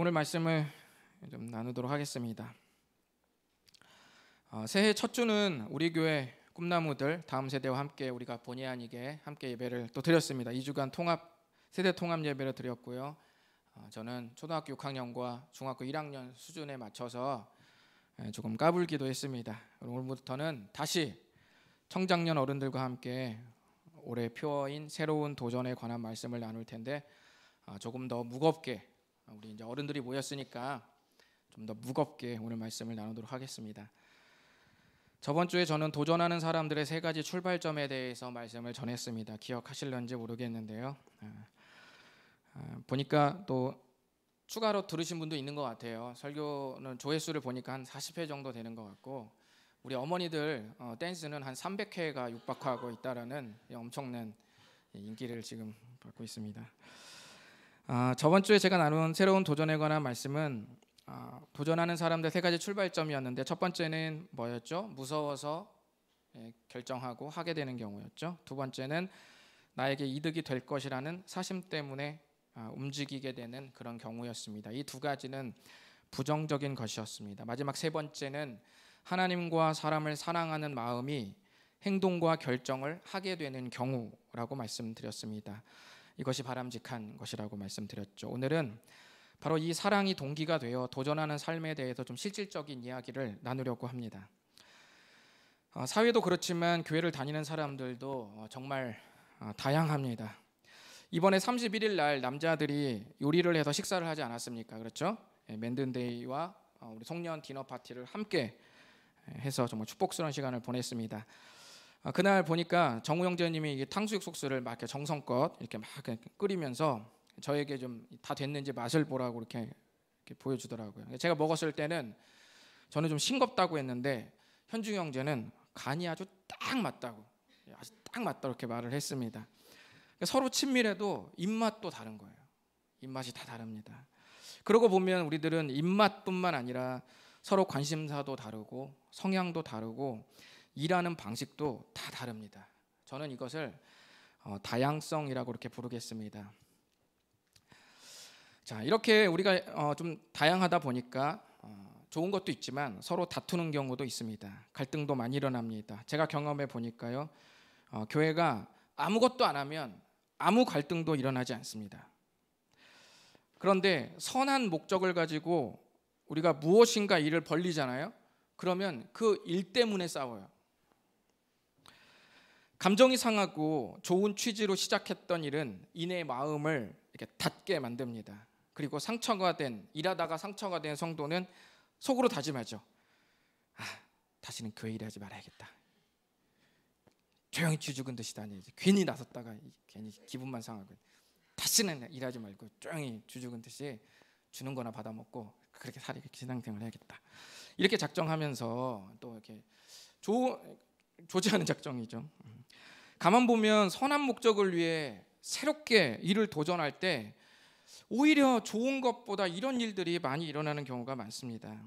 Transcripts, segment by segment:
오늘 말씀을 좀 나누도록 하겠습니다. 새해 첫 주는 우리 교회 꿈나무들 다음 세대와 함께 우리가 본의 아니게 함께 예배를 또 드렸습니다. 2주간 세대 통합 예배를 드렸고요. 저는 초등학교 6학년과 중학교 1학년 수준에 맞춰서 조금 까불기도 했습니다. 오늘부터는 다시 청장년 어른들과 함께 올해 표어인 새로운 도전에 관한 말씀을 나눌 텐데 조금 더 무겁게 우리 이제 어른들이 모였으니까 좀 더 무겁게 오늘 말씀을 나누도록 하겠습니다. 저번 주에 저는 도전하는 사람들의 세 가지 출발점에 대해서 말씀을 전했습니다. 기억하실런지 모르겠는데요. 보니까 또 추가로 들으신 분도 있는 것 같아요. 설교는 조회수를 보니까 한 40회 정도 되는 것 같고 우리 어머니들 댄스는 한 300회가 육박하고 있다라는 엄청난 인기를 지금 받고 있습니다. 저번 주에 제가 나눈 새로운 도전에 관한 말씀은 도전하는 사람들 세 가지 출발점이었는데 첫 번째는 뭐였죠? 무서워서 결정하고 하게 되는 경우였죠. 두 번째는 나에게 이득이 될 것이라는 사심 때문에 움직이게 되는 그런 경우였습니다. 이 두 가지는 부정적인 것이었습니다. 마지막 세 번째는 하나님과 사람을 사랑하는 마음이 행동과 결정을 하게 되는 경우라고 말씀드렸습니다. 이것이 바람직한 것이라고 말씀드렸죠. 오늘은 바로 이 사랑이 동기가 되어 도전하는 삶에 대해서 좀 실질적인 이야기를 나누려고 합니다. 사회도 그렇지만 교회를 다니는 사람들도 정말 다양합니다. 이번에 31일 날 남자들이 요리를 해서 식사를 하지 않았습니까? 그렇죠? 맨든데이와 우리 송년 디너 파티를 함께 해서 정말 축복스러운 시간을 보냈습니다. 그날 보니까 정우 형제님이 탕수육 소스를 막 이렇게 정성껏 이렇게 막 끓이면서 저에게 좀 다 됐는지 맛을 보라고 이렇게 보여주더라고요. 제가 먹었을 때는 저는 좀 싱겁다고 했는데 현중 형제는 간이 아주 딱 맞다고, 아주 딱 맞다 이렇게 말을 했습니다. 서로 친밀해도 입맛도 다른 거예요. 입맛이 다 다릅니다. 그러고 보면 우리들은 입맛뿐만 아니라 서로 관심사도 다르고 성향도 다르고 일하는 방식도 다 다릅니다. 저는 이것을 다양성이라고 이렇게 부르겠습니다. 자, 이렇게 우리가 좀 다양하다 보니까 좋은 것도 있지만 서로 다투는 경우도 있습니다. 갈등도 많이 일어납니다. 제가 경험해 보니까요, 교회가 아무것도 안 하면 아무 갈등도 일어나지 않습니다. 그런데 선한 목적을 가지고 우리가 무엇인가 일을 벌리잖아요. 그러면 그 일 때문에 싸워요. 감정이 상하고 좋은 취지로 시작했던 일은 이내 마음을 이렇게 닫게 만듭니다. 그리고 일하다가 상처가 된 성도는 속으로 다짐하죠. 다시는 교회 일하지 말아야겠다. 조용히 쥐 죽은 듯이 다녀야지. 괜히 나섰다가 괜히 기분만 상하고 다시는 일하지 말고 조용히 쥐 죽은 듯이 주는 거나 받아 먹고 그렇게 신앙생활 해야겠다. 이렇게 작정하면서 또 이렇게 조지하는 작정이죠. 가만 보면 선한 목적을 위해 새롭게 일을 도전할 때 오히려 좋은 것보다 이런 일들이 많이 일어나는 경우가 많습니다.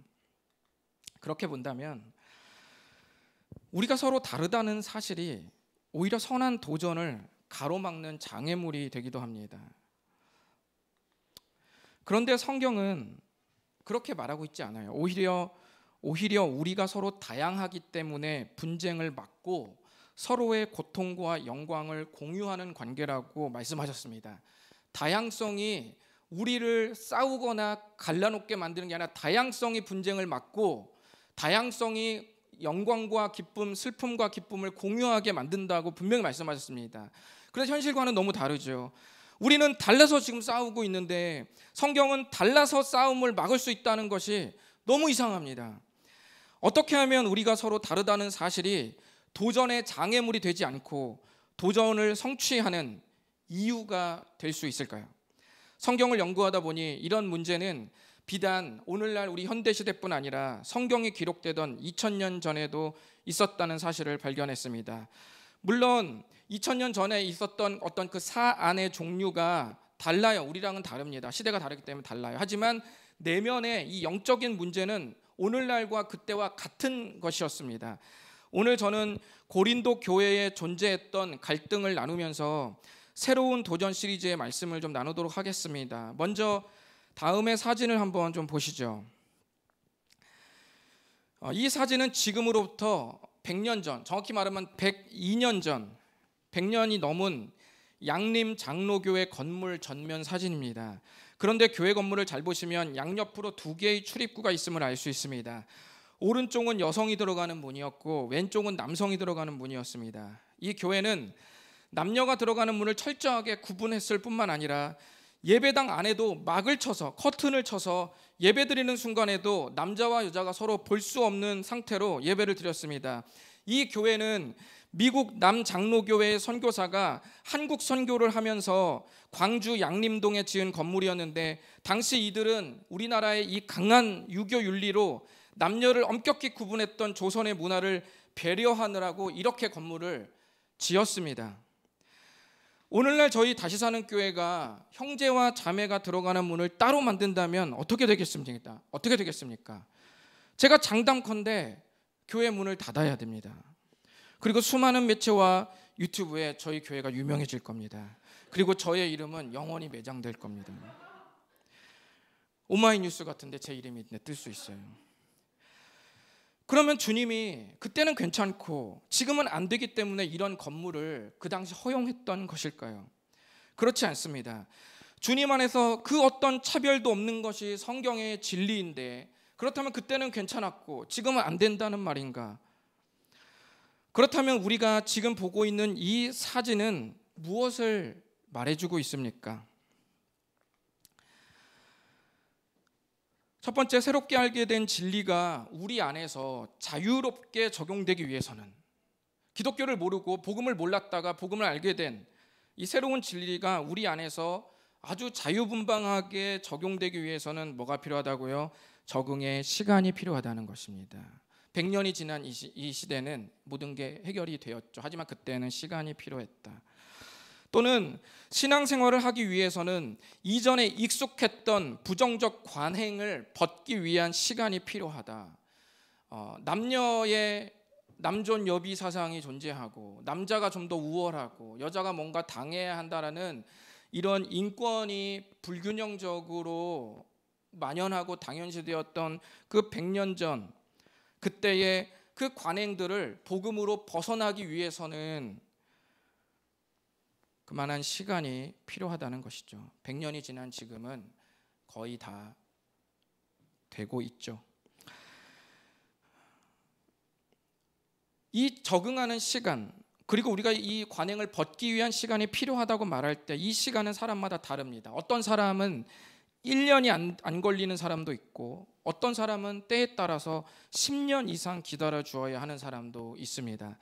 그렇게 본다면 우리가 서로 다르다는 사실이 오히려 선한 도전을 가로막는 장애물이 되기도 합니다. 그런데 성경은 그렇게 말하고 있지 않아요. 오히려 우리가 서로 다양하기 때문에 분쟁을 막고 서로의 고통과 영광을 공유하는 관계라고 말씀하셨습니다. 다양성이 우리를 싸우거나 갈라놓게 만드는 게 아니라 다양성이 분쟁을 막고 다양성이 영광과 기쁨, 슬픔과 기쁨을 공유하게 만든다고 분명히 말씀하셨습니다. 그런데 현실과는 너무 다르죠. 우리는 달라서 지금 싸우고 있는데 성경은 달라서 싸움을 막을 수 있다는 것이 너무 이상합니다. 어떻게 하면 우리가 서로 다르다는 사실이 도전의 장애물이 되지 않고 도전을 성취하는 이유가 될 수 있을까요? 성경을 연구하다 보니 이런 문제는 비단 오늘날 우리 현대시대뿐 아니라 성경이 기록되던 2000년 전에도 있었다는 사실을 발견했습니다. 물론 2000년 전에 있었던 어떤 그 사안의 종류가 달라요. 우리랑은 다릅니다. 시대가 다르기 때문에 달라요. 하지만 내면의 이 영적인 문제는 오늘날과 그때와 같은 것이었습니다. 오늘 저는 고린도 교회에 존재했던 갈등을 나누면서 새로운 도전 시리즈의 말씀을 좀 나누도록 하겠습니다. 먼저 다음에 사진을 한번 좀 보시죠. 이 사진은 지금으로부터 100년 전, 정확히 말하면 102년 전, 100년이 넘은 양림 장로교회 건물 전면 사진입니다. 그런데 교회 건물을 잘 보시면 양옆으로 2개의 출입구가 있음을 알 수 있습니다. 오른쪽은 여성이 들어가는 문이었고 왼쪽은 남성이 들어가는 문이었습니다. 이 교회는 남녀가 들어가는 문을 철저하게 구분했을 뿐만 아니라 예배당 안에도 막을 쳐서, 커튼을 쳐서 예배드리는 순간에도 남자와 여자가 서로 볼 수 없는 상태로 예배를 드렸습니다. 이 교회는 미국 남장로교회의 선교사가 한국 선교를 하면서 광주 양림동에 지은 건물이었는데, 당시 이들은 우리나라의 이 강한 유교 윤리로 남녀를 엄격히 구분했던 조선의 문화를 배려하느라고 이렇게 건물을 지었습니다. 오늘날 저희 다시 사는 교회가 형제와 자매가 들어가는 문을 따로 만든다면 어떻게 되겠습니까? 어떻게 되겠습니까? 제가 장담컨대 교회 문을 닫아야 됩니다. 그리고 수많은 매체와 유튜브에 저희 교회가 유명해질 겁니다. 그리고 저의 이름은 영원히 매장될 겁니다. 오마이뉴스 같은데 제 이름이 뜰 수 있어요. 그러면 주님이 그때는 괜찮고 지금은 안 되기 때문에 이런 건물을 그 당시 허용했던 것일까요? 그렇지 않습니다. 주님 안에서 그 어떤 차별도 없는 것이 성경의 진리인데, 그렇다면 그때는 괜찮았고 지금은 안 된다는 말인가? 그렇다면 우리가 지금 보고 있는 이 사진은 무엇을 말해주고 있습니까? 첫 번째, 새롭게 알게 된 진리가 우리 안에서 자유롭게 적용되기 위해서는, 기독교를 모르고 복음을 몰랐다가 복음을 알게 된 이 새로운 진리가 우리 안에서 아주 자유분방하게 적용되기 위해서는 뭐가 필요하다고요? 적응의 시간이 필요하다는 것입니다. 100년이 지난 이 시대는 모든 게 해결이 되었죠. 하지만 그때는 시간이 필요했다. 또는 신앙생활을 하기 위해서는 이전에 익숙했던 부정적 관행을 벗기 위한 시간이 필요하다. 남녀의 남존 여비 사상이 존재하고 남자가 좀 더 우월하고 여자가 뭔가 당해야 한다라는 이런 인권이 불균형적으로 만연하고 당연시되었던 그 100년 전, 그때의 그 관행들을 복음으로 벗어나기 위해서는 그만한 시간이 필요하다는 것이죠. 100년이 지난 지금은 거의 다 되고 있죠. 이 적응하는 시간, 그리고 우리가 이 관행을 벗기 위한 시간이 필요하다고 말할 때 이 시간은 사람마다 다릅니다. 어떤 사람은 1년이 안 걸리는 사람도 있고 어떤 사람은 때에 따라서 10년 이상 기다려 주어야 하는 사람도 있습니다.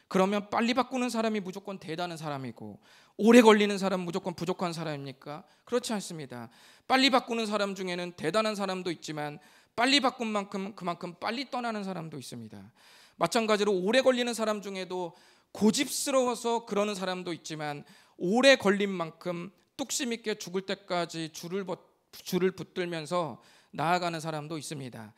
그러면 빨리 바꾸는 사람이 무조건 대단한 사람이고 오래 걸리는 사람은 무조건 부족한 사람입니까? 그렇지 않습니다. 빨리 바꾸는 사람 중에는 대단한 사람도 있지만 빨리 바꾼 만큼 그만큼 빨리 떠나는 사람도 있습니다. 마찬가지로 오래 걸리는 사람 중에도 고집스러워서 그러는 사람도 있지만 오래 걸린 만큼 뚝심 있게 죽을 때까지 줄을 붙들면서 나아가는 사람도 있습니다.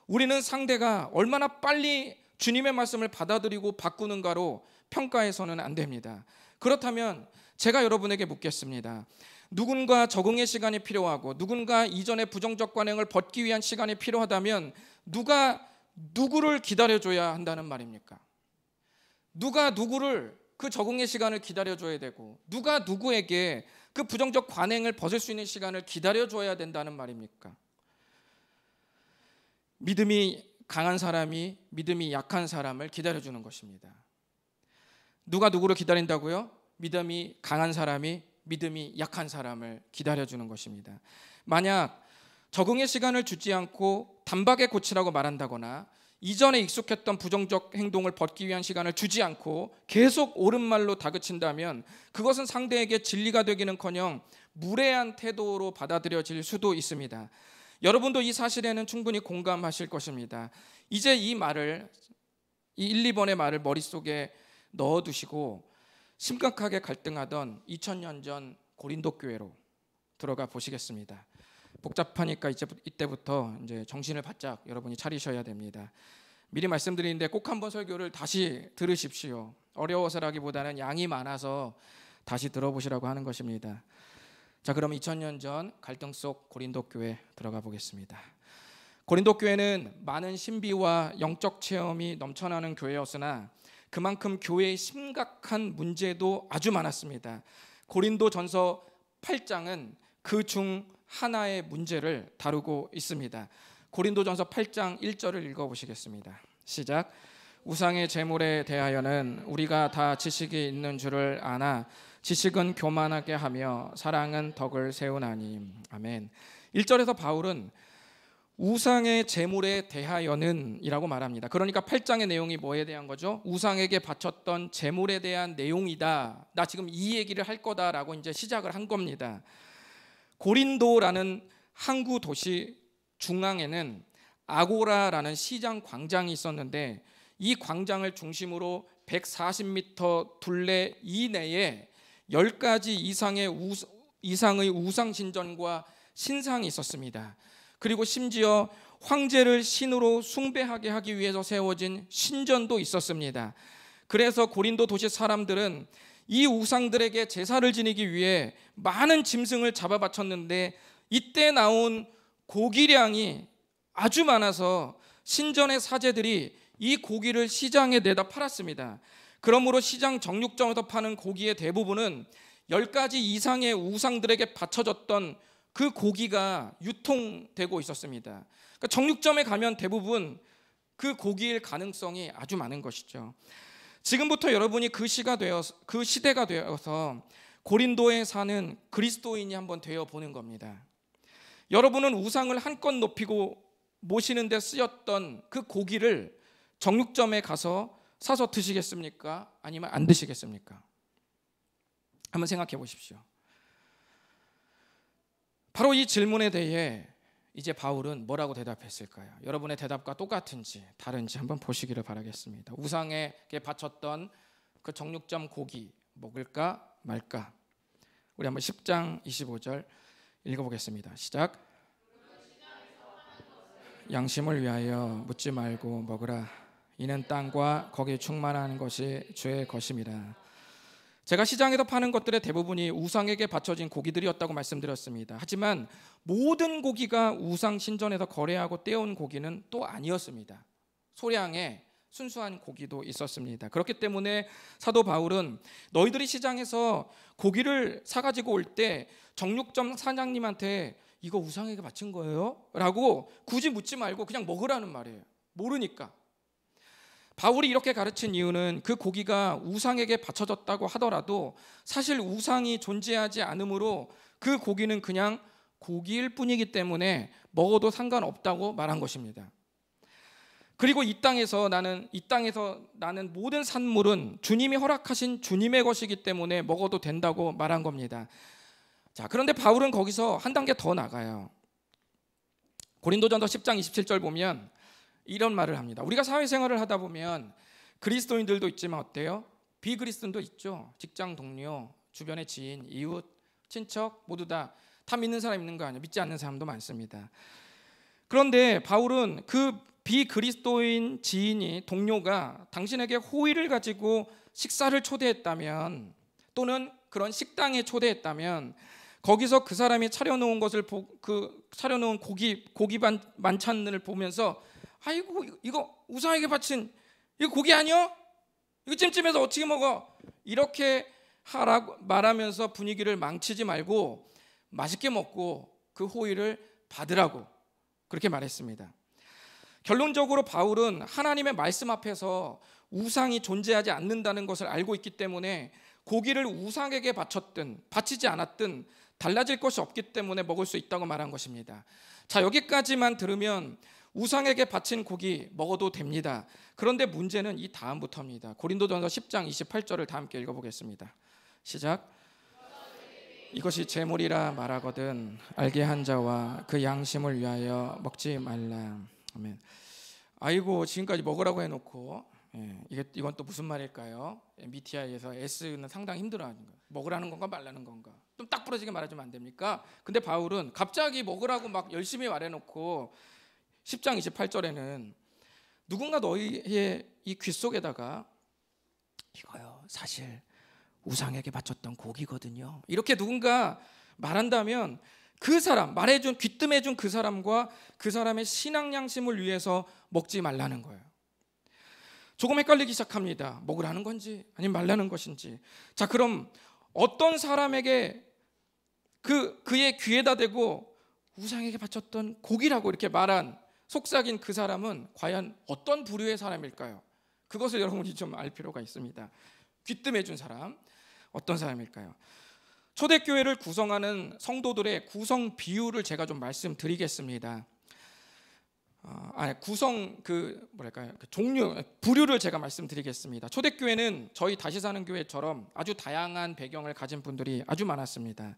우리는 상대가 얼마나 빨리 주님의 말씀을 받아들이고 바꾸는가로 평가해서는 안 됩니다. 그렇다면 제가 여러분에게 묻겠습니다. 누군가 적응의 시간이 필요하고 누군가 이전의 부정적 관행을 벗기 위한 시간이 필요하다면 누가 누구를 기다려줘야 한다는 말입니까? 누가 누구를 그 적응의 시간을 기다려줘야 되고 누가 누구에게 그 부정적 관행을 벗을 수 있는 시간을 기다려줘야 된다는 말입니까? 믿음이 강한 사람이 믿음이 약한 사람을 기다려주는 것입니다. 누가 누구를 기다린다고요? 믿음이 강한 사람이 믿음이 약한 사람을 기다려주는 것입니다. 만약 적응의 시간을 주지 않고 단박에 고치라고 말한다거나 이전에 익숙했던 부정적 행동을 벗기 위한 시간을 주지 않고 계속 옳은 말로 다그친다면 그것은 상대에게 진리가 되기는커녕 무례한 태도로 받아들여질 수도 있습니다. 여러분도 이 사실에는 충분히 공감하실 것입니다. 이제 이 1, 2번의 말을 머릿속에 넣어두시고 심각하게 갈등하던 2000년 전 고린도 교회로 들어가 보시겠습니다. 복잡하니까 이때부터 이제 정신을 바짝 여러분이 차리셔야 됩니다. 미리 말씀드리는데 꼭 한번 설교를 다시 들으십시오. 어려워서라기보다는 양이 많아서 다시 들어보시라고 하는 것입니다. 자, 그럼 2000년 전 갈등 속 고린도 교회 들어가 보겠습니다. 고린도 교회는 많은 신비와 영적 체험이 넘쳐나는 교회였으나 그만큼 교회의 심각한 문제도 아주 많았습니다. 고린도전서 8장은 그 중 하나의 문제를 다루고 있습니다. 고린도전서 8장 1절을 읽어보시겠습니다. 시작. 우상의 제물에 대하여는 우리가 다 지식이 있는 줄을 아나 지식은 교만하게 하며 사랑은 덕을 세우나니. 아멘. 1절에서 바울은 우상의 제물에 대하여는 이라고 말합니다. 그러니까 8장의 내용이 뭐에 대한 거죠? 우상에게 바쳤던 제물에 대한 내용이다. 나 지금 이 얘기를 할 거다라고 이제 시작을 한 겁니다. 고린도라는 항구 도시 중앙에는 아고라라는 시장 광장이 있었는데 이 광장을 중심으로 140m 둘레 이내에 10가지 이상의 우상 신전과 신상이 있었습니다. 그리고 심지어 황제를 신으로 숭배하게 하기 위해서 세워진 신전도 있었습니다. 그래서 고린도 도시 사람들은 이 우상들에게 제사를 지내기 위해 많은 짐승을 잡아 바쳤는데 이때 나온 고기량이 아주 많아서 신전의 사제들이 이 고기를 시장에 내다 팔았습니다. 그러므로 시장 정육점에서 파는 고기의 대부분은 10가지 이상의 우상들에게 바쳐졌던 그 고기가 유통되고 있었습니다. 그러니까 정육점에 가면 대부분 그 고기일 가능성이 아주 많은 것이죠. 지금부터 여러분이 그 시대가 되어서 고린도에 사는 그리스도인이 한번 되어 보는 겁니다. 여러분은 우상을 한껏 높이고 모시는 데 쓰였던 그 고기를 정육점에 가서 사서 드시겠습니까? 아니면 안 드시겠습니까? 한번 생각해 보십시오. 바로 이 질문에 대해 이제 바울은 뭐라고 대답했을까요? 여러분의 대답과 똑같은지 다른지 한번 보시기를 바라겠습니다. 우상에게 바쳤던 그 정육점 고기 먹을까 말까? 우리 한번 10장 25절 읽어보겠습니다. 시작. 양심을 위하여 묻지 말고 먹으라. 이는 땅과 거기에 충만한 것이 주의 것임이라. 제가 시장에서 파는 것들의 대부분이 우상에게 바쳐진 고기들이었다고 말씀드렸습니다. 하지만 모든 고기가 우상 신전에서 거래하고 떼온 고기는 또 아니었습니다. 소량의 순수한 고기도 있었습니다. 그렇기 때문에 사도 바울은 너희들이 시장에서 고기를 사가지고 올 때 정육점 사장님한테 이거 우상에게 바친 거예요? 라고 굳이 묻지 말고 그냥 먹으라는 말이에요. 모르니까. 바울이 이렇게 가르친 이유는 그 고기가 우상에게 바쳐졌다고 하더라도 사실 우상이 존재하지 않으므로 그 고기는 그냥 고기일 뿐이기 때문에 먹어도 상관없다고 말한 것입니다. 그리고 이 땅에서 나는 모든 산물은 주님이 허락하신 주님의 것이기 때문에 먹어도 된다고 말한 겁니다. 자, 그런데 바울은 거기서 한 단계 더 나가요. 고린도전서 10장 27절 보면 이런 말을 합니다. 우리가 사회생활을 하다 보면 그리스도인들도 있지만 어때요? 비그리스도인도 있죠. 직장 동료, 주변의 지인, 이웃, 친척 모두 다 믿는 사람 있는 거 아니에요. 믿지 않는 사람도 많습니다. 그런데 바울은 그 비그리스도인 지인이 동료가 당신에게 호의를 가지고 식사를 초대했다면 또는 그런 식당에 초대했다면 거기서 그 사람이 차려놓은 것을 차려놓은 고기 만찬을 보면서 아이고 이거 우상에게 바친 이거 고기 아니야? 이거 찜찜해서 어떻게 먹어? 이렇게 하라고 말하면서 분위기를 망치지 말고 맛있게 먹고 그 호의를 받으라고 그렇게 말했습니다. 결론적으로 바울은 하나님의 말씀 앞에서 우상이 존재하지 않는다는 것을 알고 있기 때문에 고기를 우상에게 바쳤든 바치지 않았든 달라질 것이 없기 때문에 먹을 수 있다고 말한 것입니다. 자, 여기까지만 들으면 우상에게 바친 고기 먹어도 됩니다. 그런데 문제는 이 다음부터입니다. 고린도전서 10장 28절을 다 함께 읽어보겠습니다. 시작. 이것이 제물이라 말하거든 알게 한 자와 그 양심을 위하여 먹지 말라. 아멘. 아이고 지금까지 먹으라고 해놓고 이건 또 무슨 말일까요? MBTI에서 S는 상당히 힘들어하는 거예요. 먹으라는 건가 말라는 건가? 좀 딱 부러지게 말해주면 안 됩니까? 근데 바울은 갑자기 먹으라고 막 열심히 말해놓고 10장 28절에는 누군가 너희의 이 귀 속에다가 이거요 사실 우상에게 바쳤던 고기거든요 이렇게 누군가 말한다면 그 사람, 말해준, 귀뜸해준 그 사람과 그 사람의 신앙 양심을 위해서 먹지 말라는 거예요. 조금 헷갈리기 시작합니다. 먹으라는 건지 아니면 말라는 것인지. 자, 그럼 어떤 사람에게 그의 귀에다 대고 우상에게 바쳤던 고기라고 이렇게 말한 속삭인 그 사람은 과연 어떤 부류의 사람일까요? 그것을 여러분이 좀 알 필요가 있습니다. 귀뜸해준 사람 어떤 사람일까요? 초대교회를 구성하는 성도들의 구성 비율을 제가 좀 말씀드리겠습니다. 종류, 부류를 제가 말씀드리겠습니다. 초대교회는 저희 다시 사는 교회처럼 아주 다양한 배경을 가진 분들이 아주 많았습니다.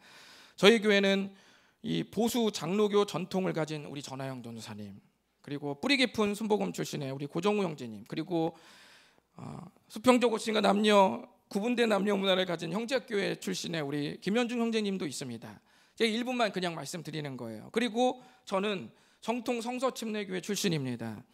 저희 교회는 이 보수 장로교 전통을 가진 우리 전하영 전도사님, 그리고 뿌리 깊은 순복음 출신의 우리 고정우 형제님, 그리고 수평적 고신과 구분된 남녀 문화를 가진 형제교회 출신의 우리 김현중 형제님도 있습니다. 제가 일부만 그냥 말씀드리는 거예요. 그리고 저는 정통 성서침례교회 출신입니다.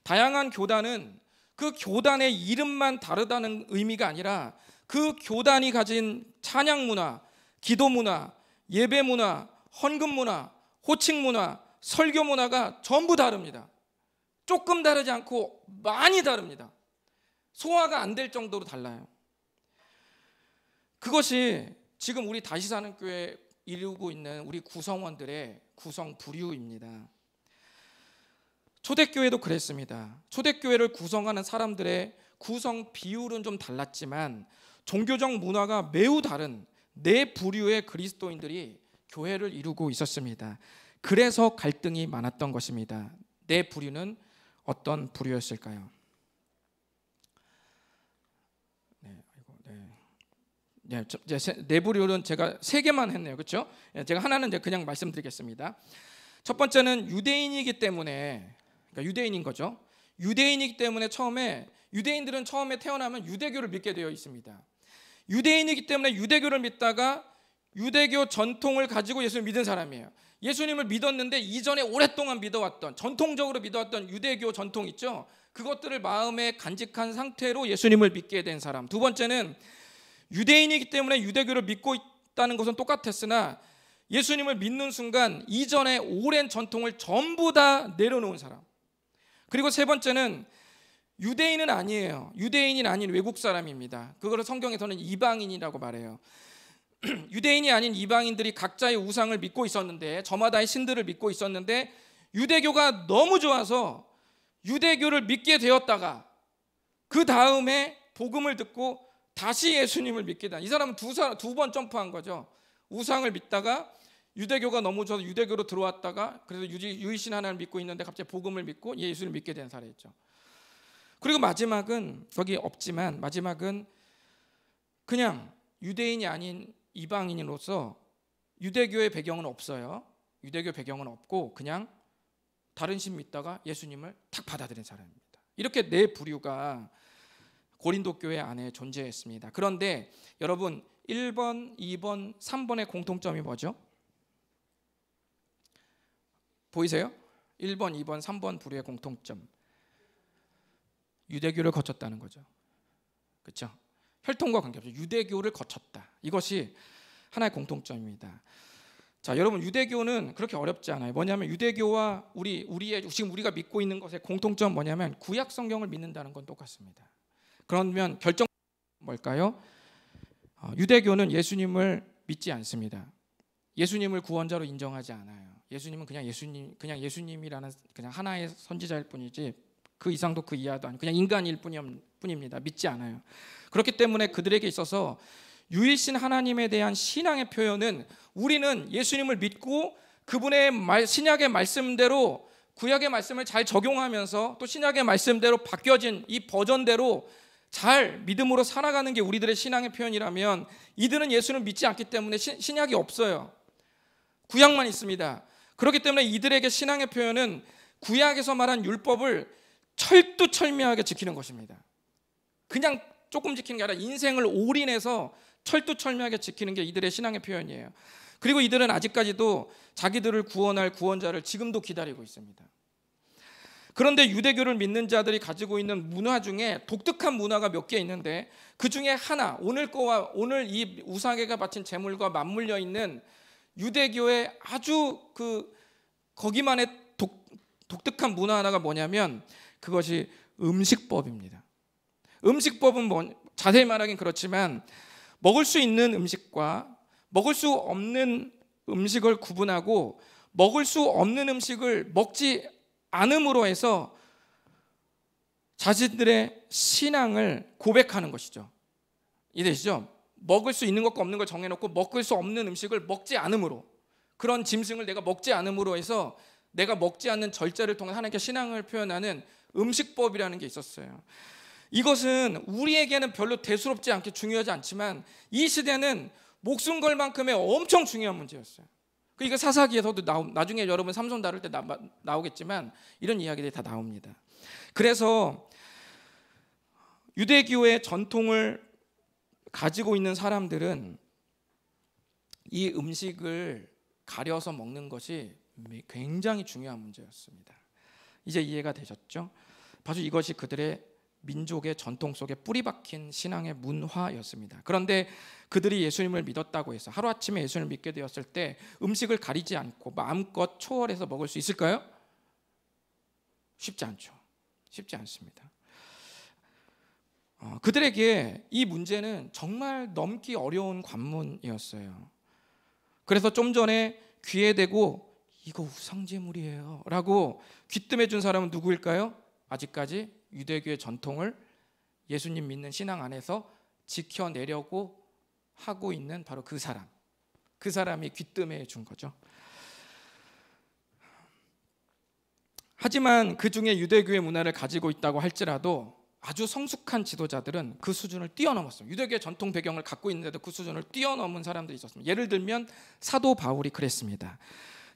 다양한 교단은 그 교단의 이름만 다르다는 의미가 아니라 그 교단이 가진 찬양 문화, 기도 문화, 예배 문화, 헌금 문화, 호칭 문화, 설교 문화가 전부 다릅니다. 조금 다르지 않고 많이 다릅니다. 소화가 안 될 정도로 달라요. 그것이 지금 우리 다시 사는 교회 이루고 있는 우리 구성원들의 구성 부류입니다. 초대교회도 그랬습니다. 초대교회를 구성하는 사람들의 구성 비율은 좀 달랐지만 종교적 문화가 매우 다른 네 부류의 그리스도인들이 교회를 이루고 있었습니다. 그래서 갈등이 많았던 것입니다. 네 부류는 어떤 부류였을까요? 네 부류는 제가 세 개만 했네요. 그렇죠? 제가 하나는 그냥 말씀드리겠습니다. 첫 번째는 유대인이기 때문에, 그러니까 유대인인 거죠. 유대인이기 때문에 유대인들은 처음에 태어나면 유대교를 믿게 되어 있습니다. 유대인이기 때문에 유대교를 믿다가 유대교 전통을 가지고 예수를 믿은 사람이에요. 예수님을 믿었는데 이전에 오랫동안 믿어왔던, 전통적으로 믿어왔던 유대교 전통 있죠. 그것들을 마음에 간직한 상태로 예수님을 믿게 된 사람. 두 번째는 유대인이기 때문에 유대교를 믿고 있다는 것은 똑같았으나 예수님을 믿는 순간 이전에 오랜 전통을 전부 다 내려놓은 사람. 그리고 세 번째는 유대인은 아니에요. 유대인이 아닌 외국 사람입니다. 그거를 성경에서는 이방인이라고 말해요. 유대인이 아닌 이방인들이 각자의 우상을 믿고 있었는데, 저마다의 신들을 믿고 있었는데 유대교가 너무 좋아서 유대교를 믿게 되었다가 그 다음에 복음을 듣고 다시 예수님을 믿게 된, 이 사람은 두 번 점프한 거죠. 우상을 믿다가 유대교가 너무 좋아서 유대교로 들어왔다가 그래서 유일신 하나를 믿고 있는데 갑자기 복음을 믿고 예수를 믿게 된 사례였죠. 그리고 마지막은 여기 없지만 마지막은 그냥 유대인이 아닌 이방인으로서 유대교의 배경은 없어요. 유대교 배경은 없고 그냥 다른 신 믿다가 예수님을 탁 받아들인 사람입니다. 이렇게 네 부류가 고린도 교회 안에 존재했습니다. 그런데 여러분 1번, 2번, 3번의 공통점이 뭐죠? 보이세요? 1번, 2번, 3번 부류의 공통점. 유대교를 거쳤다는 거죠. 그렇죠? 혈통과 관계없이 유대교를 거쳤다. 이것이 하나의 공통점입니다. 자, 여러분 유대교는 그렇게 어렵지 않아요. 뭐냐면 유대교와 우리의 지금 우리가 믿고 있는 것의 공통점 뭐냐면 구약 성경을 믿는다는 건 똑같습니다. 그러면 결정 뭘까요? 유대교는 예수님을 믿지 않습니다. 예수님을 구원자로 인정하지 않아요. 예수님은 그냥 예수님이라는 그냥 하나의 선지자일 뿐이지 그 이상도 그 이하도 아니고 그냥 인간일 뿐입니다. 믿지 않아요. 그렇기 때문에 그들에게 있어서 유일신 하나님에 대한 신앙의 표현은 우리는 예수님을 믿고 그분의 신약의 말씀대로 구약의 말씀을 잘 적용하면서 또 신약의 말씀대로 바뀌어진 이 버전대로 잘 믿음으로 살아가는 게 우리들의 신앙의 표현이라면 이들은 예수를 믿지 않기 때문에 신약이 없어요. 구약만 있습니다. 그렇기 때문에 이들에게 신앙의 표현은 구약에서 말한 율법을 철두철미하게 지키는 것입니다. 그냥 조금 지키는 게 아니라 인생을 올인해서 철두철미하게 지키는 게 이들의 신앙의 표현이에요. 그리고 이들은 아직까지도 자기들을 구원할 구원자를 지금도 기다리고 있습니다. 그런데 유대교를 믿는 자들이 가지고 있는 문화 중에 독특한 문화가 몇 개 있는데 그 중에 하나, 오늘 이 우상에게 바친 제물과 맞물려 있는 유대교의 아주 거기만의 독특한 문화 하나가 뭐냐면 그것이 음식법입니다. 음식법은 자세히 말하긴 그렇지만 먹을 수 있는 음식과 먹을 수 없는 음식을 구분하고 먹을 수 없는 음식을 먹지 않음으로 해서 자신들의 신앙을 고백하는 것이죠. 이해되시죠? 먹을 수 있는 것과 없는 걸 정해놓고 먹을 수 없는 음식을 먹지 않음으로, 그런 짐승을 내가 먹지 않음으로 해서 내가 먹지 않는 절제를 통해 하나님께 신앙을 표현하는 음식법이라는 게 있었어요. 이것은 우리에게는 별로 대수롭지 않게 중요하지 않지만 이 시대는 목숨 걸 만큼의 엄청 중요한 문제였어요. 이거 사사기에서도 나중에 여러분 삼손 다룰 때 나오겠지만 이런 이야기들이 다 나옵니다. 그래서 유대교의 전통을 가지고 있는 사람들은 이 음식을 가려서 먹는 것이 굉장히 중요한 문제였습니다. 이제 이해가 되셨죠? 바로 이것이 그들의 민족의 전통 속에 뿌리 박힌 신앙의 문화였습니다. 그런데 그들이 예수님을 믿었다고 해서 하루아침에 예수님을 믿게 되었을 때 음식을 가리지 않고 마음껏 초월해서 먹을 수 있을까요? 쉽지 않죠. 쉽지 않습니다. 그들에게 이 문제는 정말 넘기 어려운 관문이었어요. 그래서 좀 전에 귀에 대고 이거 우상제물이에요 라고 귀뜸해 준 사람은 누구일까요? 아직까지 유대교의 전통을 예수님 믿는 신앙 안에서 지켜내려고 하고 있는 바로 그 사람이 귀뜸해 준 거죠. 하지만 그 중에 유대교의 문화를 가지고 있다고 할지라도 아주 성숙한 지도자들은 그 수준을 뛰어넘었어요. 유대교의 전통 배경을 갖고 있는데도 그 수준을 뛰어넘은 사람들이 있었습니다. 예를 들면 사도 바울이 그랬습니다.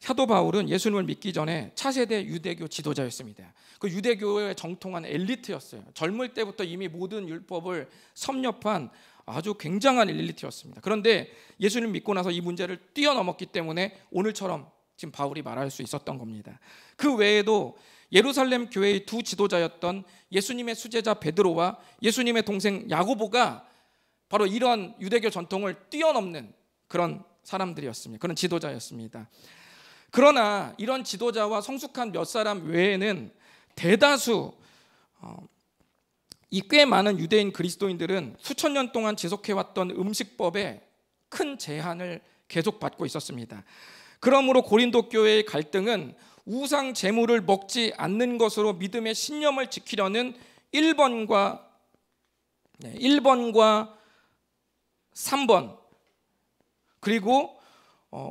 사도 바울은 예수님을 믿기 전에 차세대 유대교 지도자였습니다. 그 유대교의 정통한 엘리트였어요. 젊을 때부터 이미 모든 율법을 섭렵한 아주 굉장한 엘리트였습니다. 그런데 예수님 믿고 나서 이 문제를 뛰어넘었기 때문에 오늘처럼 지금 바울이 말할 수 있었던 겁니다. 그 외에도 예루살렘 교회의 두 지도자였던 예수님의 수제자 베드로와 예수님의 동생 야고보가 바로 이런 유대교 전통을 뛰어넘는 그런 사람들이었습니다. 그런 지도자였습니다. 그러나 이런 지도자와 성숙한 몇 사람 외에는 대다수 이 꽤 많은 유대인 그리스도인들은 수천 년 동안 지속해왔던 음식법에 큰 제한을 계속 받고 있었습니다. 그러므로 고린도 교회의 갈등은 우상 제물을 먹지 않는 것으로 믿음의 신념을 지키려는 1번과 3번 그리고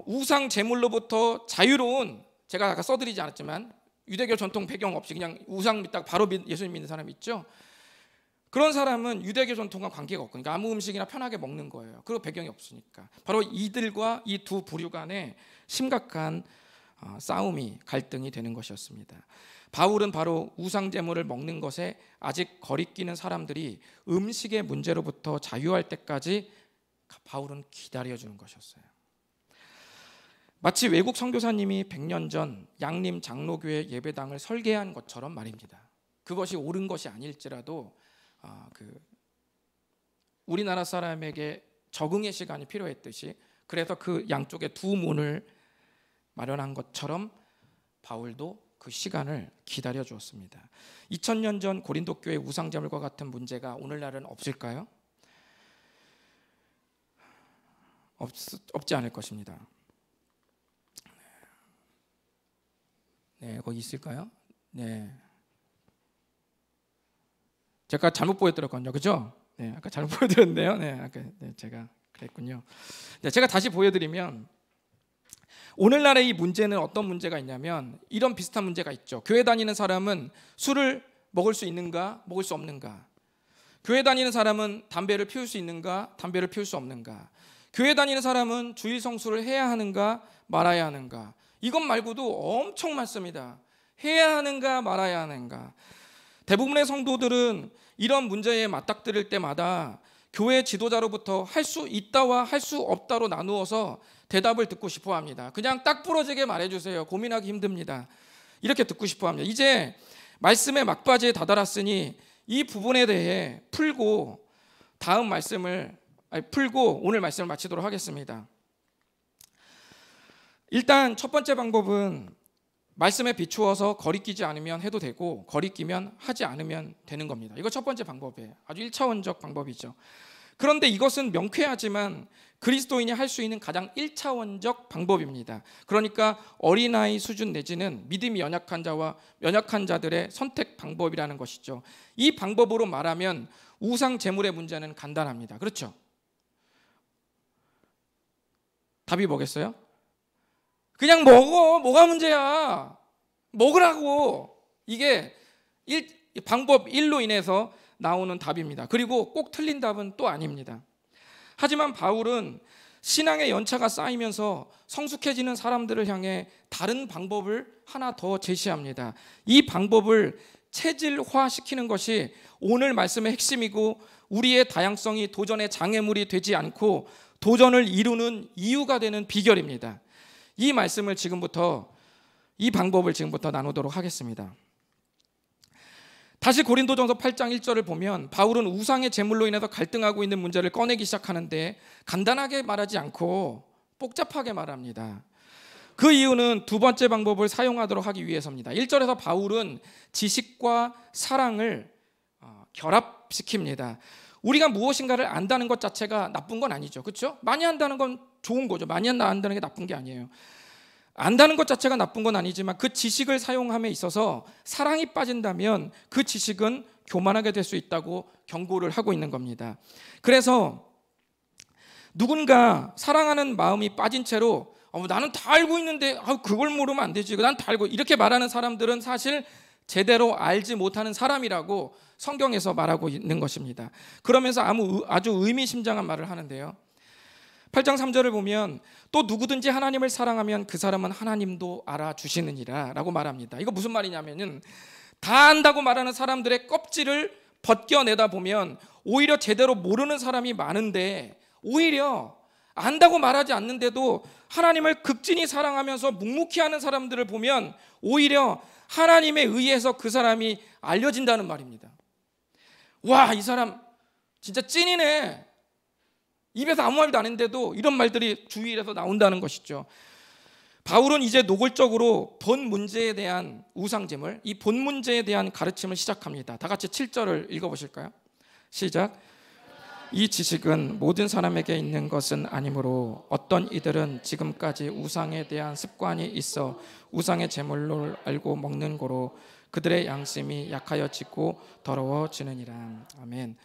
우상 제물로부터 자유로운, 제가 아까 써드리지 않았지만 유대교 전통 배경 없이 그냥 우상 믿다가 바로 예수님 믿는 사람 있죠. 그런 사람은 유대교 전통과 관계가 없고 그러니까 아무 음식이나 편하게 먹는 거예요. 그리고 배경이 없으니까. 바로 이들과 이 두 부류 간에 심각한 싸움이, 갈등이 되는 것이었습니다. 바울은 바로 우상 제물을 먹는 것에 아직 거리끼는 사람들이 음식의 문제로부터 자유할 때까지 바울은 기다려주는 것이었어요. 마치 외국 선교사님이 100년 전 양림 장로교회 예배당을 설계한 것처럼 말입니다. 그것이 옳은 것이 아닐지라도 우리나라 사람에게 적응의 시간이 필요했듯이 그래서 그 양쪽에 두 문을 마련한 것처럼 바울도 그 시간을 기다려 주었습니다. 2000년 전 고린도 교회 우상제물과 같은 문제가 오늘날은 없을까요? 없지 않을 것입니다. 네, 거기 있을까요? 네. 제가 잘못 보여드렸거든요, 그죠? 네, 아까 잘못 보여드렸는데요. 네, 아까 제가 그랬군요. 네, 제가 다시 보여드리면 오늘날의 이 문제는 어떤 문제가 있냐면 이런 비슷한 문제가 있죠. 교회 다니는 사람은 술을 먹을 수 있는가, 먹을 수 없는가? 교회 다니는 사람은 담배를 피울 수 있는가, 담배를 피울 수 없는가? 교회 다니는 사람은 주일 성수를 해야 하는가, 말아야 하는가? 이것 말고도 엄청 많습니다. 해야 하는가, 말아야 하는가? 대부분의 성도들은 이런 문제에 맞닥뜨릴 때마다 교회 지도자로부터 할 수 있다와 할 수 없다로 나누어서 대답을 듣고 싶어 합니다. 그냥 딱 부러지게 말해주세요. 고민하기 힘듭니다. 이렇게 듣고 싶어 합니다. 이제 말씀의 막바지에 다다랐으니 이 부분에 대해 풀고 오늘 말씀을 마치도록 하겠습니다. 일단 첫 번째 방법은 말씀에 비추어서 거리끼지 않으면 해도 되고 거리끼면 하지 않으면 되는 겁니다. 이거 첫 번째 방법이에요. 아주 1차원적 방법이죠. 그런데 이것은 명쾌하지만 그리스도인이 할 수 있는 가장 1차원적 방법입니다. 그러니까 어린아이 수준 내지는 믿음이 연약한 자들의 선택 방법이라는 것이죠. 이 방법으로 말하면 우상 제물의 문제는 간단합니다. 그렇죠? 답이 뭐겠어요? 그냥 먹어. 뭐가 문제야? 먹으라고. 이게 방법 1로 인해서 나오는 답입니다. 그리고 꼭 틀린 답은 또 아닙니다. 하지만 바울은 신앙의 연차가 쌓이면서 성숙해지는 사람들을 향해 다른 방법을 하나 더 제시합니다. 이 방법을 체질화시키는 것이 오늘 말씀의 핵심이고 우리의 다양성이 도전의 장애물이 되지 않고 도전을 이루는 이유가 되는 비결입니다. 이 방법을 지금부터 나누도록 하겠습니다. 다시 고린도전서 8장 1절을 보면 바울은 우상의 제물로 인해서 갈등하고 있는 문제를 꺼내기 시작하는데 간단하게 말하지 않고 복잡하게 말합니다. 그 이유는 두 번째 방법을 사용하도록 하기 위해서입니다. 1절에서 바울은 지식과 사랑을 결합시킵니다. 우리가 무엇인가를 안다는 것 자체가 나쁜 건 아니죠. 그렇죠? 많이 안다는 건 좋은 거죠. 많이 안다는 게 나쁜 게 아니에요. 안다는 것 자체가 나쁜 건 아니지만 그 지식을 사용함에 있어서 사랑이 빠진다면 그 지식은 교만하게 될 수 있다고 경고를 하고 있는 겁니다. 그래서 누군가 사랑하는 마음이 빠진 채로 나는 다 알고 있는데 그걸 모르면 안 되지. 난 다 알고 이렇게 말하는 사람들은 사실 제대로 알지 못하는 사람이라고 성경에서 말하고 있는 것입니다. 그러면서 아주 의미심장한 말을 하는데요. 8장 3절을 보면 또 누구든지 하나님을 사랑하면 그 사람은 하나님도 알아주시느니라 라고 말합니다. 이거 무슨 말이냐면은 다 안다고 말하는 사람들의 껍질을 벗겨내다 보면 오히려 제대로 모르는 사람이 많은데 오히려 안다고 말하지 않는데도 하나님을 극진히 사랑하면서 묵묵히 하는 사람들을 보면 오히려 하나님에 의해서 그 사람이 알려진다는 말입니다. 와, 이 사람 진짜 찐이네. 입에서 아무 말도 안 했는데도 이런 말들이 주위에서 나온다는 것이죠. 바울은 이제 노골적으로 본 문제에 대한 우상제물, 이 본 문제에 대한 가르침을 시작합니다. 다 같이 7절을 읽어보실까요? 시작. 이 지식은 모든 사람에게 있는 것은 아니므로 어떤 이들은 지금까지 우상에 대한 습관이 있어 우상의 제물로 알고 먹는 고로 그들의 양심이 약하여지고 더러워지느니라. 아멘.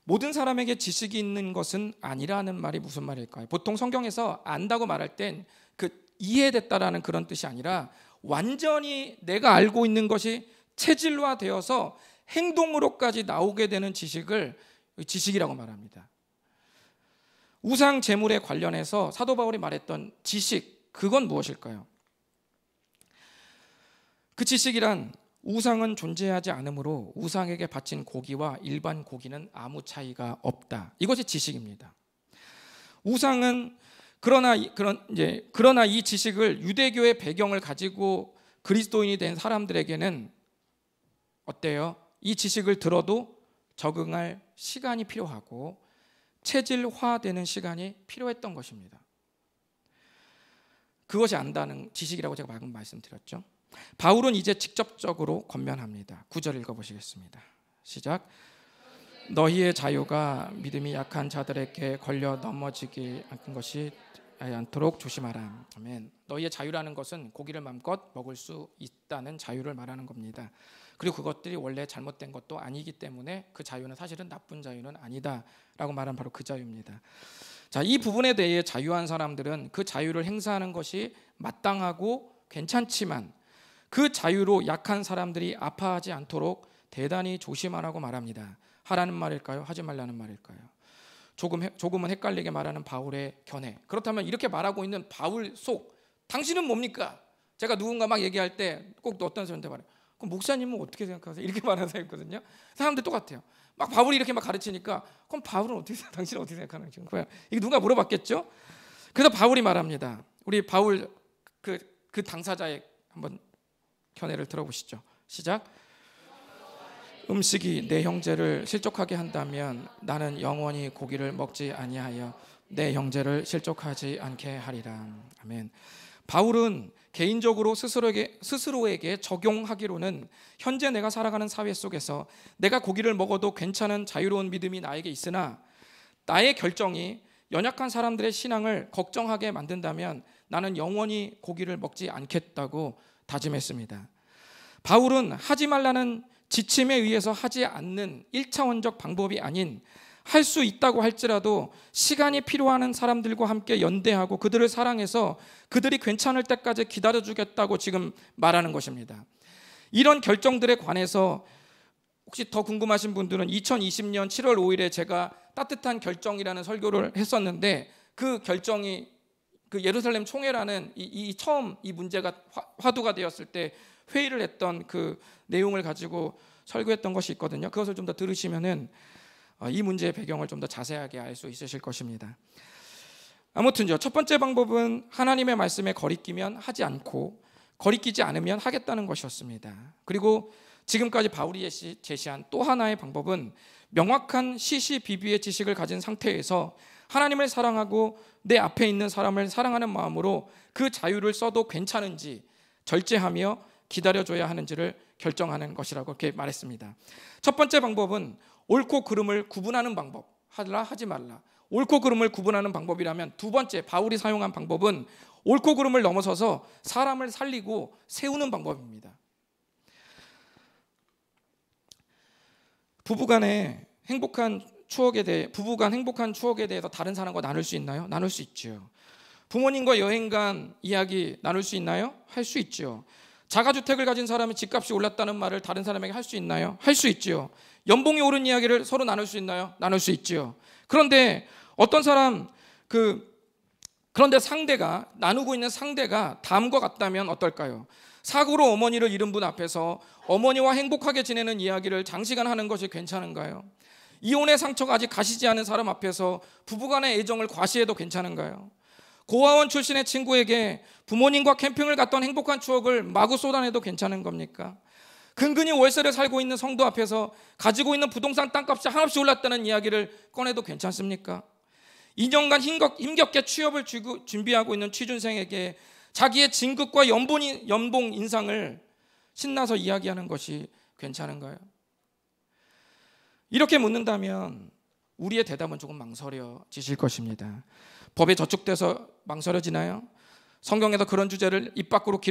모든 사람에게 지식이 있는 것은 아니라는 말이 무슨 말일까요? 보통 성경에서 안다고 말할 땐 그 이해됐다라는 그런 뜻이 아니라 완전히 내가 알고 있는 것이 체질화되어서 행동으로까지 나오게 되는 지식이라고 말합니다. 우상 제물에 관련해서 사도 바울이 말했던 지식, 그건 무엇일까요? 그 지식이란 우상은 존재하지 않으므로 우상에게 바친 고기와 일반 고기는 아무 차이가 없다. 이것이 지식입니다. 우상은 그러나 이 지식을 유대교의 배경을 가지고 그리스도인이 된 사람들에게는 어때요? 이 지식을 들어도 적응할 시간이 필요하고 체질화되는 시간이 필요했던 것입니다. 그것이 안다는 지식이라고 제가 방금 말씀드렸죠. 바울은 이제 직접적으로 권면합니다. 9절 읽어보시겠습니다. 시작. 너희의 자유가 믿음이 약한 자들에게 걸려 넘어지지 않도록 조심하라. 아멘. 너희의 자유라는 것은 고기를 마음껏 먹을 수 있다는 자유를 말하는 겁니다. 그리고 그것들이 원래 잘못된 것도 아니기 때문에 그 자유는 사실은 나쁜 자유는 아니다라고 말한 바로 그 자유입니다. 자, 이 부분에 대해 자유한 사람들은 그 자유를 행사하는 것이 마땅하고 괜찮지만 그 자유로 약한 사람들이 아파하지 않도록 대단히 조심하라고 말합니다. 하라는 말일까요? 하지 말라는 말일까요? 조금은 헷갈리게 말하는 바울의 견해. 그렇다면 이렇게 말하고 있는 바울 속 당신은 뭡니까? 제가 누군가 막 얘기할 때 꼭 어떤 사람한테 말해요. 그럼 목사님은 어떻게 생각하세요? 이렇게 말하는 사람이 있거든요. 사람들 똑같아요. 막 바울이 이렇게 막 가르치니까 그럼 바울은 어떻게 생각해요? 당신은 어떻게 생각하는 거예요? 이게 누가 물어봤겠죠? 그래서 바울이 말합니다. 우리 바울 그 당사자의 한번 견해를 들어보시죠. 시작. 음식이 내 형제를 실족하게 한다면 나는 영원히 고기를 먹지 아니하여 내 형제를 실족하지 않게 하리라. 아멘. 바울은 개인적으로 스스로에게 적용하기로는 현재 내가 살아가는 사회 속에서 내가 고기를 먹어도 괜찮은 자유로운 믿음이 나에게 있으나 나의 결정이 연약한 사람들의 신앙을 걱정하게 만든다면 나는 영원히 고기를 먹지 않겠다고 다짐했습니다. 바울은 하지 말라는 지침에 의해서 하지 않는 1차원적 방법이 아닌 할 수 있다고 할지라도 시간이 필요한 사람들과 함께 연대하고 그들을 사랑해서 그들이 괜찮을 때까지 기다려주겠다고 지금 말하는 것입니다. 이런 결정들에 관해서 혹시 더 궁금하신 분들은 2020년 7월 5일에 제가 따뜻한 결정이라는 설교를 했었는데, 그 결정이 그 예루살렘 총회라는 처음 이 문제가 화두가 되었을 때 회의를 했던 그 내용을 가지고 설교했던 것이 있거든요. 그것을 좀 더 들으시면은 이 문제의 배경을 좀 더 자세하게 알 수 있으실 것입니다. 아무튼요, 첫 번째 방법은 하나님의 말씀에 거리끼면 하지 않고 거리끼지 않으면 하겠다는 것이었습니다. 그리고 지금까지 바울이 제시한 또 하나의 방법은 명확한 시시비비의 지식을 가진 상태에서 하나님을 사랑하고 내 앞에 있는 사람을 사랑하는 마음으로 그 자유를 써도 괜찮은지 절제하며 기다려줘야 하는지를 결정하는 것이라고 그렇게 말했습니다. 첫 번째 방법은 옳고 그름을 구분하는 방법, 하라 하지 말라. 옳고 그름을 구분하는 방법이라면, 두 번째 바울이 사용한 방법은 옳고 그름을 넘어서서 사람을 살리고 세우는 방법입니다. 부부간 행복한 추억에 대해서 다른 사람과 나눌 수 있나요? 나눌 수 있죠. 부모님과 여행 간 이야기 나눌 수 있나요? 할 수 있죠. 자가주택을 가진 사람이 집값이 올랐다는 말을 다른 사람에게 할 수 있나요? 할 수 있죠. 연봉이 오른 이야기를 서로 나눌 수 있나요? 나눌 수 있죠. 그런데 그런데 상대가 나누고 있는 상대가 다음과 같다면 어떨까요? 사고로 어머니를 잃은 분 앞에서 어머니와 행복하게 지내는 이야기를 장시간 하는 것이 괜찮은가요? 이혼의 상처가 아직 가시지 않은 사람 앞에서 부부간의 애정을 과시해도 괜찮은가요? 고아원 출신의 친구에게 부모님과 캠핑을 갔던 행복한 추억을 마구 쏟아내도 괜찮은 겁니까? 근근히 월세를 살고 있는 성도 앞에서 가지고 있는 부동산 땅값이 한없이 올랐다는 이야기를 꺼내도 괜찮습니까? 2년간 힘겹게 취업을 준비하고 있는 취준생에게 자기의 진급과 연봉 인상을 신나서 이야기하는 것이 괜찮은가요? 이렇게 묻는다면 우리의 대답은 조금 망설여지실 것입니다. 법에 저촉돼서 망설여지나요? 성경에서 그런 주제를 입 밖으로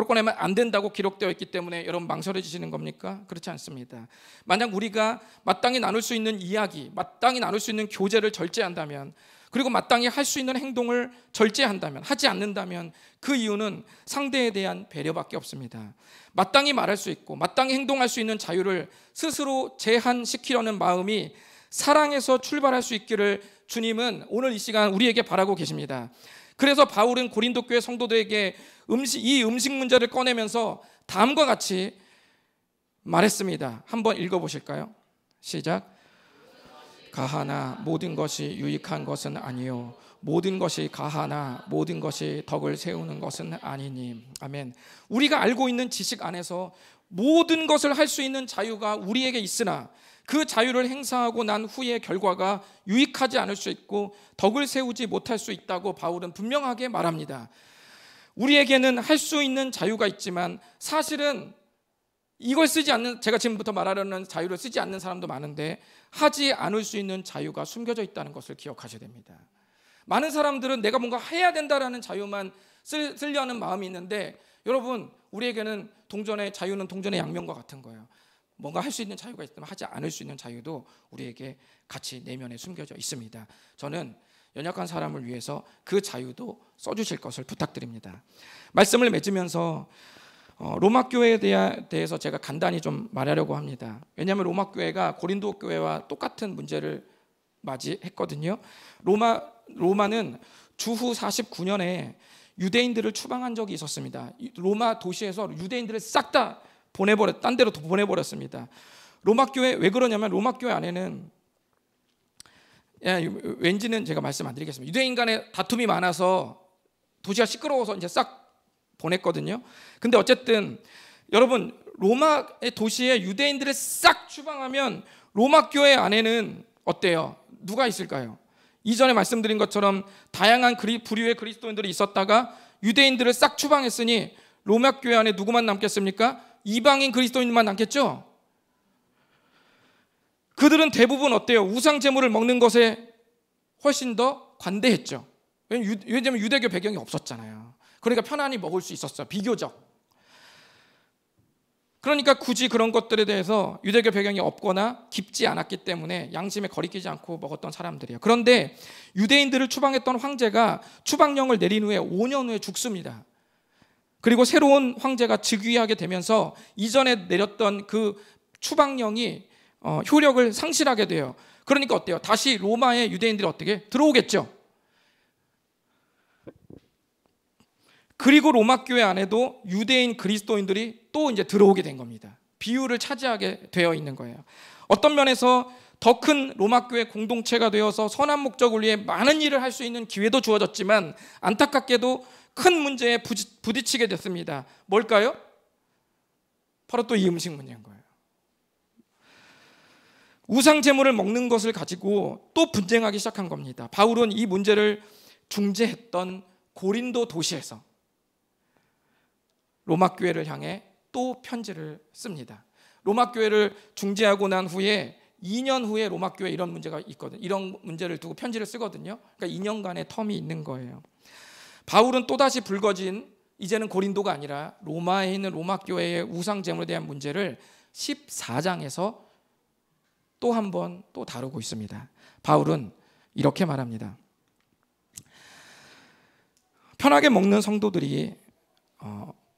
꺼내면 안 된다고 기록되어 있기 때문에 여러분 망설여지시는 겁니까? 그렇지 않습니다. 만약 우리가 마땅히 나눌 수 있는 이야기, 마땅히 나눌 수 있는 교제를 절제한다면, 그리고 마땅히 할 수 있는 행동을 절제한다면, 하지 않는다면 그 이유는 상대에 대한 배려밖에 없습니다. 마땅히 말할 수 있고 마땅히 행동할 수 있는 자유를 스스로 제한시키려는 마음이 사랑에서 출발할 수 있기를 주님은 오늘 이 시간 우리에게 바라고 계십니다. 그래서 바울은 고린도 교회 성도들에게 이 음식 문제를 꺼내면서 다음과 같이 말했습니다. 한번 읽어보실까요? 시작. 가하나 모든 것이 유익한 것은 아니요 모든 것이 가하나 모든 것이 덕을 세우는 것은 아니니. 아멘. 우리가 알고 있는 지식 안에서 모든 것을 할 수 있는 자유가 우리에게 있으나 그 자유를 행사하고 난 후의 결과가 유익하지 않을 수 있고 덕을 세우지 못할 수 있다고 바울은 분명하게 말합니다. 우리에게는 할 수 있는 자유가 있지만 사실은 이걸 쓰지 않는, 제가 지금부터 말하려는 자유를 쓰지 않는 사람도 많은데 하지 않을 수 있는 자유가 숨겨져 있다는 것을 기억하셔야 됩니다. 많은 사람들은 내가 뭔가 해야 된다라는 자유만 쓰려 하는 마음이 있는데, 여러분 우리에게는 자유는 동전의 양면과 같은 거예요. 뭔가 할 수 있는 자유가 있으면 하지 않을 수 있는 자유도 우리에게 같이 내면에 숨겨져 있습니다. 저는 연약한 사람을 위해서 그 자유도 써주실 것을 부탁드립니다. 말씀을 맺으면서 로마 교회에 대해서 제가 간단히 좀 말하려고 합니다. 왜냐하면 로마 교회가 고린도 교회와 똑같은 문제를 맞이했거든요. 로마는 주후 49년에 유대인들을 추방한 적이 있었습니다. 로마 도시에서 유대인들을 싹 다 딴 데로 보내버렸습니다. 로마 교회 왜 그러냐면 로마 교회 안에는 왠지는 제가 말씀 안 드리겠습니다. 유대인 간에 다툼이 많아서 도시가 시끄러워서 이제 싹 보냈거든요. 근데 어쨌든 여러분 로마의 도시에 유대인들을 싹 추방하면 로마 교회 안에는 어때요? 누가 있을까요? 이전에 말씀드린 것처럼 다양한 부류의 그리스도인들이 있었다가 유대인들을 싹 추방했으니 로마 교회 안에 누구만 남겠습니까? 이방인 그리스도인만 남겠죠. 그들은 대부분 어때요? 우상 제물을 먹는 것에 훨씬 더 관대했죠. 왜냐하면 유대교 배경이 없었잖아요. 그러니까 편안히 먹을 수 있었어요. 비교적. 그러니까 굳이 그런 것들에 대해서 유대교 배경이 없거나 깊지 않았기 때문에 양심에 거리끼지 않고 먹었던 사람들이에요. 그런데 유대인들을 추방했던 황제가 추방령을 내린 후에 5년 후에 죽습니다. 그리고 새로운 황제가 즉위하게 되면서 이전에 내렸던 그 추방령이 효력을 상실하게 돼요. 그러니까 어때요? 다시 로마의 유대인들이 어떻게 들어오겠죠. 그리고 로마 교회 안에도 유대인 그리스도인들이 또 이제 들어오게 된 겁니다. 비율을 차지하게 되어 있는 거예요. 어떤 면에서 더 큰 로마 교회 공동체가 되어서 선한 목적을 위해 많은 일을 할 수 있는 기회도 주어졌지만 안타깝게도 큰 문제에 부딪히게 됐습니다. 뭘까요? 바로 또 이 음식 문제인 거예요. 우상 제물을 먹는 것을 가지고 또 분쟁하기 시작한 겁니다. 바울은 이 문제를 중재했던 고린도 도시에서 로마 교회를 향해 또 편지를 씁니다. 로마 교회를 중재하고 난 후에 2년 후에 로마 교회에 이런 문제가 있거든요. 이런 문제를 두고 편지를 쓰거든요. 그러니까 2년간의 텀이 있는 거예요. 바울은 또다시 불거진 이제는 고린도가 아니라 로마에 있는 로마 교회의 우상 제물에 대한 문제를 14장에서 또 한 번 또 다루고 있습니다. 바울은 이렇게 말합니다. 편하게 먹는 성도들이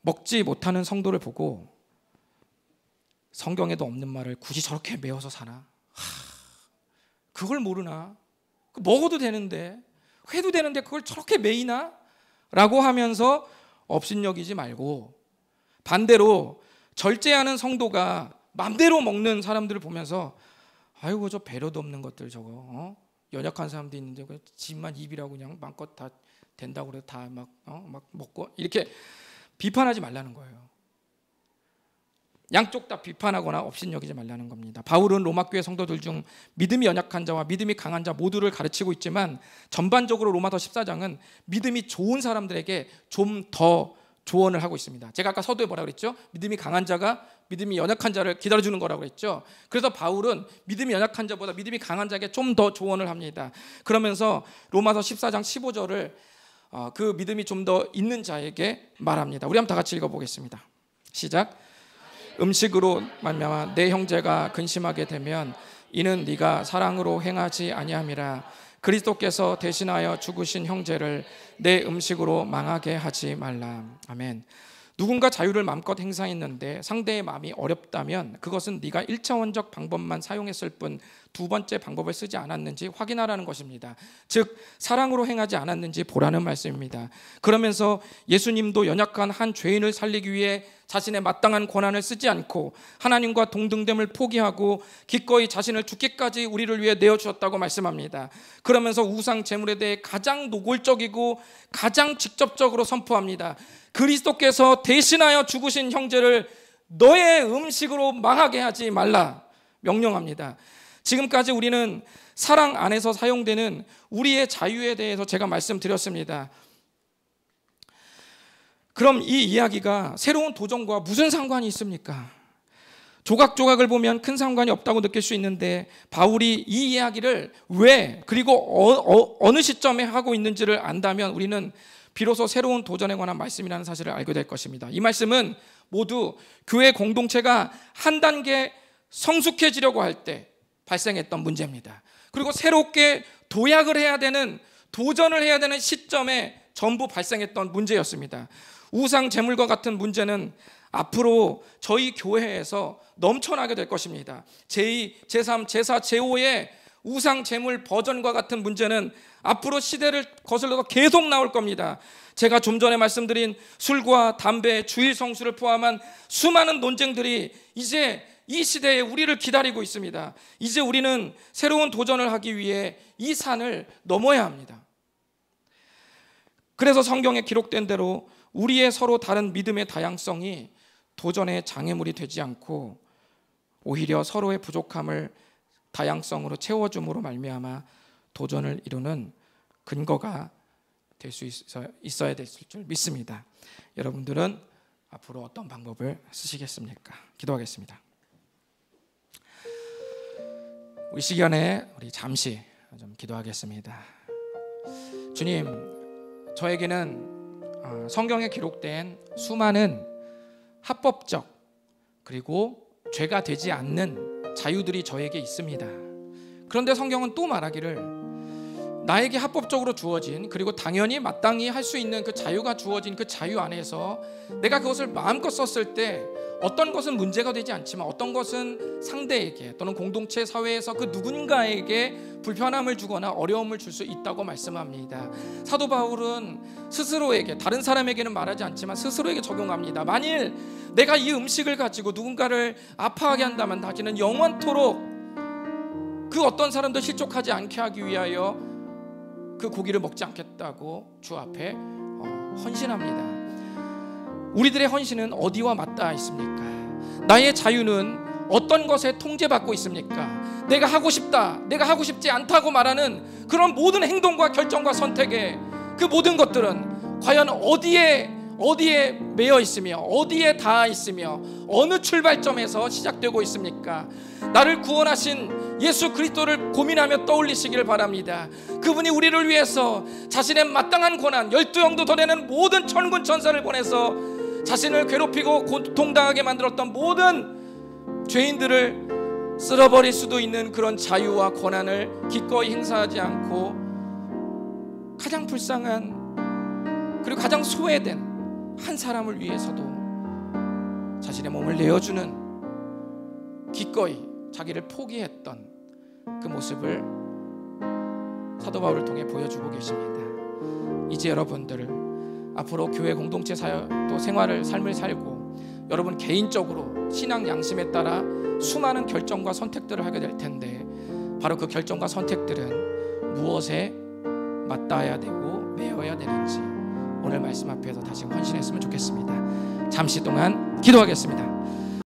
먹지 못하는 성도를 보고 성경에도 없는 말을 굳이 저렇게 메워서 사나? 그걸 모르나? 먹어도 되는데, 해도 되는데 그걸 저렇게 메이나? 라고 하면서 업신여기지 말고 반대로 절제하는 성도가 맘대로 먹는 사람들을 보면서 아이고 저 배려도 없는 것들 저거 연약한 사람도 있는데 집만 입이라고 그냥 마음껏 다 된다고 그래도 다 막 먹고 이렇게 비판하지 말라는 거예요. 양쪽 다 비판하거나 업신여기지 말라는 겁니다. 바울은 로마 교회 성도들 중 믿음이 연약한 자와 믿음이 강한 자 모두를 가르치고 있지만 전반적으로 로마서 14장은 믿음이 좋은 사람들에게 좀 더 조언을 하고 있습니다. 제가 아까 서두에 뭐라고 그랬죠? 믿음이 강한 자가 믿음이 연약한 자를 기다려주는 거라고 그랬죠. 그래서 바울은 믿음이 연약한 자보다 믿음이 강한 자에게 좀 더 조언을 합니다. 그러면서 로마서 14장 15절을 그 믿음이 좀 더 있는 자에게 말합니다. 우리 한번 다 같이 읽어보겠습니다. 시작. 음식으로 말미암아 내 형제가 근심하게 되면 이는 네가 사랑으로 행하지 아니함이라. 그리스도께서 대신하여 죽으신 형제를 내 음식으로 망하게 하지 말라. 아멘. 누군가 자유를 마음껏 행사했는데 상대의 마음이 어렵다면 그것은 네가 1차원적 방법만 사용했을 뿐 두 번째 방법을 쓰지 않았는지 확인하라는 것입니다. 즉 사랑으로 행하지 않았는지 보라는 말씀입니다. 그러면서 예수님도 연약한 한 죄인을 살리기 위해 자신의 마땅한 권한을 쓰지 않고 하나님과 동등됨을 포기하고 기꺼이 자신을 죽기까지 우리를 위해 내어주셨다고 말씀합니다. 그러면서 우상 제물에 대해 가장 노골적이고 가장 직접적으로 선포합니다. 그리스도께서 대신하여 죽으신 형제를 너의 음식으로 망하게 하지 말라 명령합니다. 지금까지 우리는 사랑 안에서 사용되는 우리의 자유에 대해서 제가 말씀드렸습니다. 그럼 이 이야기가 새로운 도전과 무슨 상관이 있습니까? 조각조각을 보면 큰 상관이 없다고 느낄 수 있는데 바울이 이 이야기를 왜 그리고 어느 시점에 하고 있는지를 안다면 우리는 비로소 새로운 도전에 관한 말씀이라는 사실을 알게 될 것입니다. 이 말씀은 모두 교회 공동체가 한 단계 성숙해지려고 할 때 발생했던 문제입니다. 그리고 새롭게 도약을 해야 되는, 도전을 해야 되는 시점에 전부 발생했던 문제였습니다. 우상 제물과 같은 문제는 앞으로 저희 교회에서 넘쳐나게 될 것입니다. 제2, 제3, 제4, 제5의 우상 제물 버전과 같은 문제는 앞으로 시대를 거슬러서 계속 나올 겁니다. 제가 좀 전에 말씀드린 술과 담배, 주일 성수를 포함한 수많은 논쟁들이 이제 이 시대에 우리를 기다리고 있습니다. 이제 우리는 새로운 도전을 하기 위해 이 산을 넘어야 합니다. 그래서 성경에 기록된 대로 우리의 서로 다른 믿음의 다양성이 도전의 장애물이 되지 않고 오히려 서로의 부족함을 다양성으로 채워줌으로 말미암아 도전을 이루는 근거가 될 수 있어야 될 줄 믿습니다. 여러분들은 앞으로 어떤 방법을 쓰시겠습니까? 기도하겠습니다. 우리 시간에 우리 잠시 좀 기도하겠습니다. 주님, 저에게는 성경에 기록된 수많은 합법적 그리고 죄가 되지 않는 자유들이 저에게 있습니다. 그런데 성경은 또 말하기를 나에게 합법적으로 주어진, 그리고 당연히 마땅히 할 수 있는 그 자유가 주어진 그 자유 안에서 내가 그것을 마음껏 썼을 때 어떤 것은 문제가 되지 않지만 어떤 것은 상대에게 또는 공동체 사회에서 그 누군가에게 불편함을 주거나 어려움을 줄 수 있다고 말씀합니다. 사도 바울은 스스로에게, 다른 사람에게는 말하지 않지만 스스로에게 적용합니다. 만일 내가 이 음식을 가지고 누군가를 아파하게 한다면 자기는 영원토록 그 어떤 사람도 실족하지 않게 하기 위하여 그 고기를 먹지 않겠다고 주 앞에 헌신합니다. 우리들의 헌신은 어디와 맞닿아 있습니까? 나의 자유는 어떤 것에 통제받고 있습니까? 내가 하고 싶다, 내가 하고 싶지 않다고 말하는 그런 모든 행동과 결정과 선택의 그 모든 것들은 과연 어디에 매여 있으며 어디에 닿아 있으며 어느 출발점에서 시작되고 있습니까? 나를 구원하신 예수 그리스도를 고민하며 떠올리시기를 바랍니다. 그분이 우리를 위해서 자신의 마땅한 고난, 12영도 더 되는 모든 천군 천사를 보내서 자신을 괴롭히고 고통당하게 만들었던 모든 죄인들을 쓸어버릴 수도 있는 그런 자유와 권한을 기꺼이 행사하지 않고 가장 불쌍한 그리고 가장 소외된 한 사람을 위해서도 자신의 몸을 내어주는, 기꺼이 자기를 포기했던 그 모습을 사도 바울을 통해 보여주고 계십니다. 이제 여러분들을 앞으로 교회 공동체 또 삶을 살고 여러분 개인적으로 신앙 양심에 따라 수많은 결정과 선택들을 하게 될 텐데, 바로 그 결정과 선택들은 무엇에 맞닿아야 되고 매여야 되는지 오늘 말씀 앞에서 다시 헌신했으면 좋겠습니다. 잠시 동안 기도하겠습니다.